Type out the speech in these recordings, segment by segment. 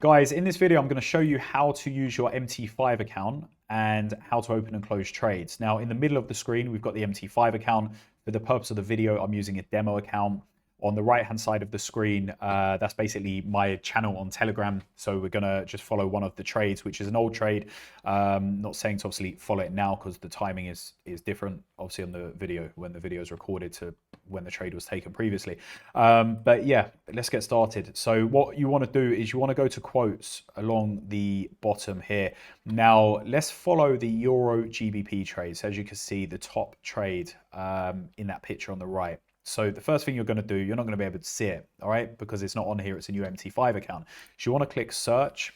Guys, in this video, I'm going to show you how to use your MT5 account and how to open and close trades. Now, in the middle of the screen, we've got the MT5 account. For the purpose of the video, I'm using a demo account. On the right-hand side of the screen, that's basically my channel on Telegram. So we're going to just follow one of the trades, which is an old trade. Not saying to obviously follow it now because the timing is different, obviously, on the video when the video is recorded to when the trade was taken previously. But yeah, let's get started. So what you want to do is you want to go to quotes along the bottom here. Now, let's follow the Euro GBP trade. So as you can see, the top trade in that picture on the right. So the first thing you're going to do, you're not going to be able to see it, all right, because it's not on here. It's a new MT5 account. So you want to click search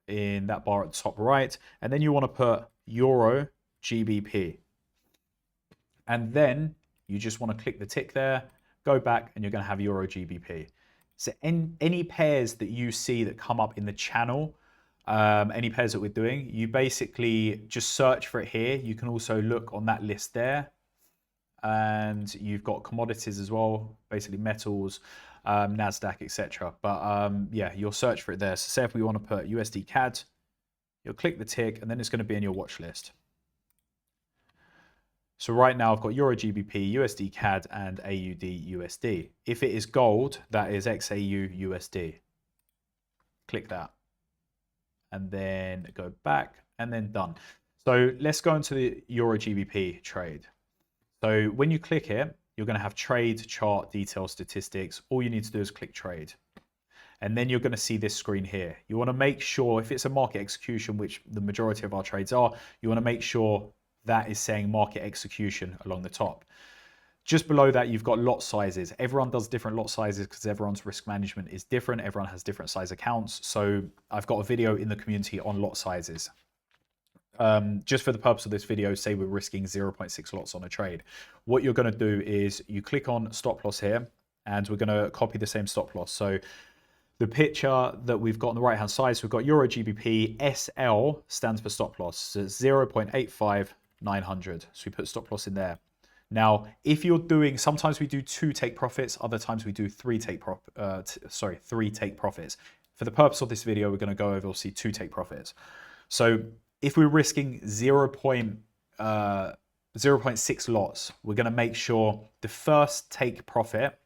in that bar at the top right, and then you want to put Euro GBP. And then you just want to click the tick there, go back, and you're going to have Euro GBP. So any pairs that you see that come up in the channel, any pairs that we're doing, you basically just search for it here. You can also look on that list there. And you've got commodities as well, basically metals, NASDAQ, etc. But yeah, you'll search for it there. So say if we want to put USD CAD, you'll click the tick, and then it's going to be in your watch list. So right now I've got Euro GBP, USD CAD, and AUD USD. If it is gold, that is XAU USD. Click that. And then go back, and then done. So let's go into the Euro GBP trade. So when you click it, you're going to have trade, chart, detail, statistics. All you need to do is click trade. And then you're going to see this screen here. You want to make sure, if it's a market execution, which the majority of our trades are, you want to make sure that is saying market execution along the top. Just below that, you've got lot sizes. Everyone does different lot sizes because everyone's risk management is different. Everyone has different size accounts. So I've got a video in the community on lot sizes. Just for the purpose of this video, say we're risking 0.6 lots on a trade. What you're going to do is you click on stop loss here, and we're going to copy the same stop loss. So the picture that we've got on the right hand side, so we've got Euro GBP, SL stands for stop loss, so 0.85900. So we put stop loss in there. Now, if you're doing, sometimes we do 2 take profits, other times we do 3 take profits. For the purpose of this video, we're going to go over, obviously, 2 take profits. So if we're risking 0.6 lots, we're going to make sure the first take profit,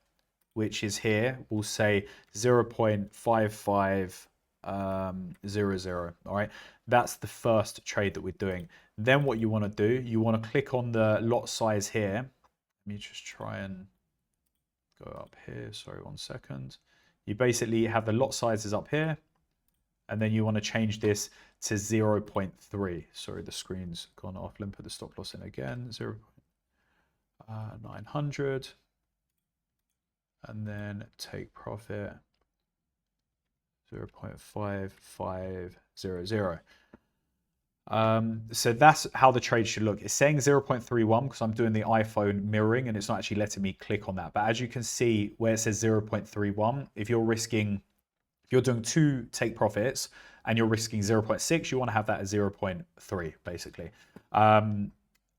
which is here, will say 0.5500. All right, that's the first trade that we're doing. Then what you want to do, you want to click on the lot size here. Let me just try and go up here. Sorry, 1 second. You basically have the lot sizes up here. And then you want to change this to 0.3. Sorry, the screen's gone off. Let me put the stop loss in again. 0.900. And then take profit 0.5500. So that's how the trade should look. It's saying 0.31 because I'm doing the iPhone mirroring and it's not actually letting me click on that. But as you can see where it says 0.31, if you're doing 2 take profits and you're risking 0.6, you want to have that at 0.3 basically. And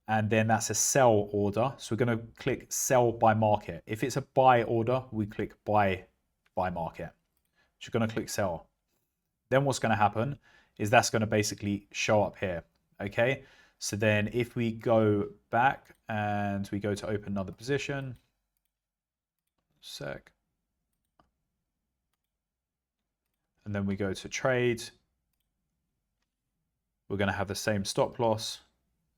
then that's a sell order. So we're going to click sell by market. If it's a buy order, we click buy market. So you're going to click sell. Then what's going to happen is that's going to basically show up here. Okay. So then if we go back and we go to open another position, and then we go to trade, we're going to have the same stop loss,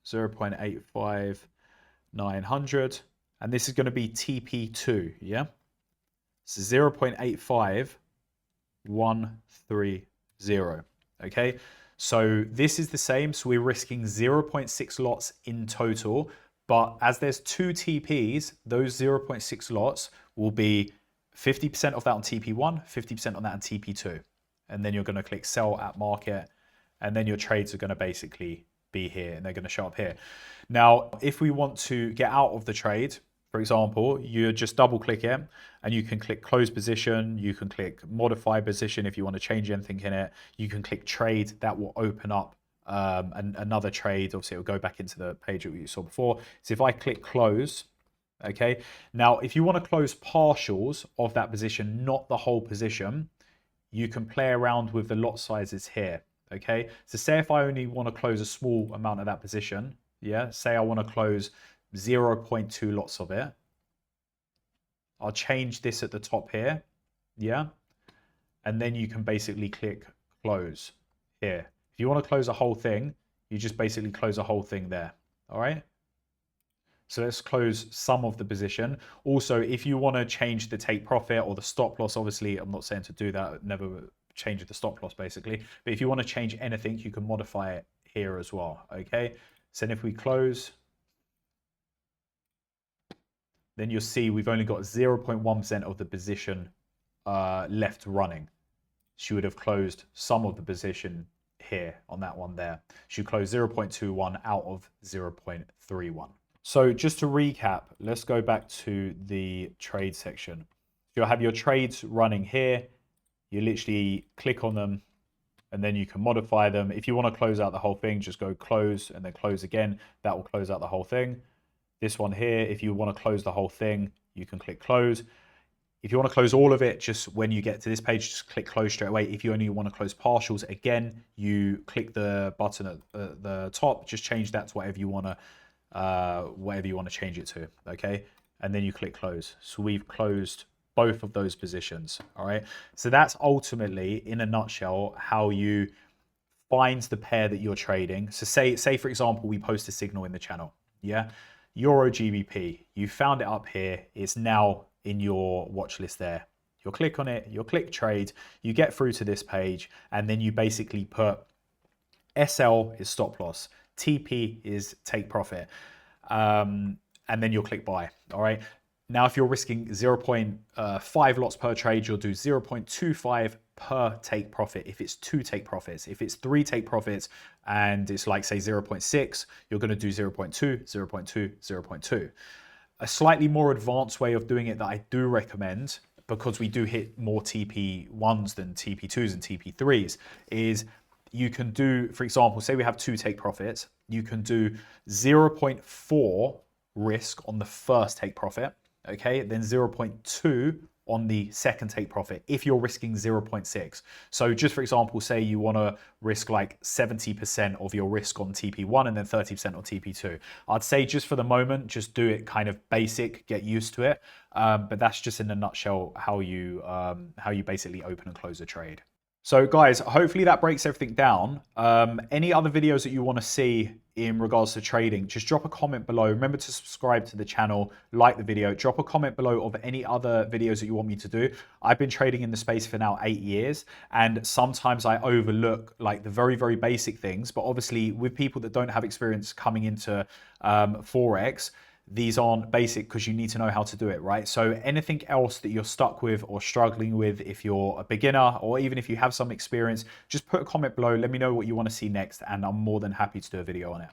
0.85900, and this is going to be TP2, yeah? So 0.85130, okay? So this is the same, so we're risking 0.6 lots in total, but as there's 2 TPs, those 0.6 lots will be 50% of that on TP1, 50% on that on TP2. And then you're going to click sell at market, and then your trades are going to basically be here and they're going to show up here. Now, if we want to get out of the trade, for example, you just double click it and you can click close position. You can click modify position if you want to change anything in it. You can click trade. That will open up another trade. Obviously, it will go back into the page that you saw before. So if I click close, okay. Now, if you want to close partials of that position, not the whole position, you can play around with the lot sizes here. Okay, so say if I only want to close a small amount of that position, yeah, say I want to close 0.2 lots of it, I'll change this at the top here, yeah, and then you can basically click close here. If you want to close a whole thing, you just basically close a whole thing there. All right. So let's close some of the position. Also, if you want to change the take profit or the stop loss, obviously, I'm not saying to do that, never change the stop loss basically. But if you want to change anything, you can modify it here as well. Okay. So then if we close, then you'll see we've only got 0.1% of the position left running. She would have closed some of the position here on that one there. She closed 0.21 out of 0.31. So just to recap, let's go back to the trade section. You'll have your trades running here. You literally click on them and then you can modify them. If you want to close out the whole thing, just go close and then close again. That will close out the whole thing. This one here, if you want to close the whole thing, you can click close. If you want to close all of it, just when you get to this page, just click close straight away. If you only want to close partials, again, you click the button at the top, just change that to whatever you want to change it to, okay? And then you click close. So we've closed both of those positions, all right? So that's ultimately, in a nutshell, how you find the pair that you're trading. So say for example, we post a signal in the channel, yeah? Euro GBP, you found it up here. It's now in your watch list there. You'll click on it, you'll click trade, you get through to this page, and then you basically put SL is stop loss, TP is take profit, and then you'll click buy. All right. Now, if you're risking 0.5 lots per trade, you'll do 0.25 per take profit if it's 2 take profits. If it's 3 take profits and it's like, say, 0.6, you're going to do 0.2, 0.2, 0.2. A slightly more advanced way of doing it that I do recommend, because we do hit more TP1s than TP2s and TP3s, is you can do, for example, say we have 2 take profits, you can do 0.4 risk on the first take profit, okay, then 0.2 on the second take profit if you're risking 0.6. So just for example, say you want to risk like 70% of your risk on TP1 and then 30% on TP2. I'd say just for the moment, just do it kind of basic, get used to it. But that's just in a nutshell how you basically open and close a trade. So guys, hopefully that breaks everything down. Any other videos that you want to see in regards to trading, just drop a comment below. Remember to subscribe to the channel, like the video, drop a comment below of any other videos that you want me to do. I've been trading in the space for now 8 years, and sometimes I overlook like the very, very basic things. But obviously with people that don't have experience coming into Forex, these aren't basic because you need to know how to do it, right? So anything else that you're stuck with or struggling with, if you're a beginner or even if you have some experience, just put a comment below. Let me know what you want to see next, and I'm more than happy to do a video on it.